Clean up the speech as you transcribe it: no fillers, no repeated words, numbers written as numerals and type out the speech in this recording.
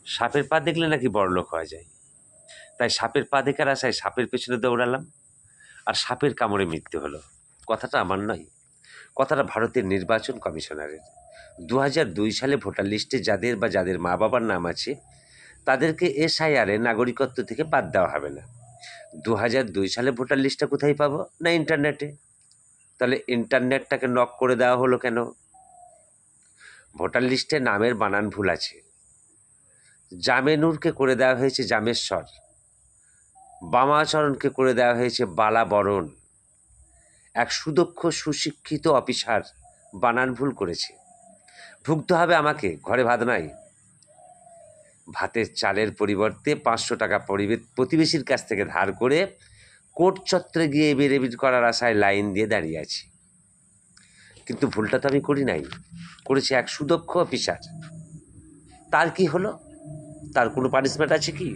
সাপের পা দেখলে নাকি বড়লোক হওয়া যায়, তাই সাপের পা দেখার আশায় সাপের পেছনে দৌড়ালাম, আর সাপের কামড়ে মৃত্যু হলো। কথাটা আমার নয়, কথাটা ভারতের নির্বাচন কমিশনারের। 2002 সালে ভোটার লিস্টে যাদের মা বাবার নাম আছে তাদেরকে এসআইআরে নাগরিকত্ব থেকে বাদ দেওয়া হবে না। 2002 সালে ভোটার লিস্টটা কোথায় পাবো? না ইন্টারনেটে। তাহলে ইন্টারনেটটাকে নক করে দেওয়া হলো কেন? ভোটার লিস্টে নামের বানান ভুল আছে। জামেনুরকে করে দেওয়া হয়েছে জামেশ্বর, বামাচরণকে করে দেওয়া হয়েছে বালাবরণ। এক সুদক্ষ সুশিক্ষিত অফিসার বানান ভুল করেছে, ভুগতে হবে আমাকে। ঘরে ভাত নাই, ভাতের চালের পরিবর্তে 500 টাকা প্রতিবেশীর কাছ থেকে ধার করে কোর্ট চত্বরে গিয়ে এবিট করার আশায় লাইন দিয়ে দাঁড়িয়ে আছি। কিন্তু ভুলটা তো আমি করি নাই, করেছে এক সুদক্ষ অফিসার। তার কি হলো? তার কোনো পানিশমেন্ট আছে কি?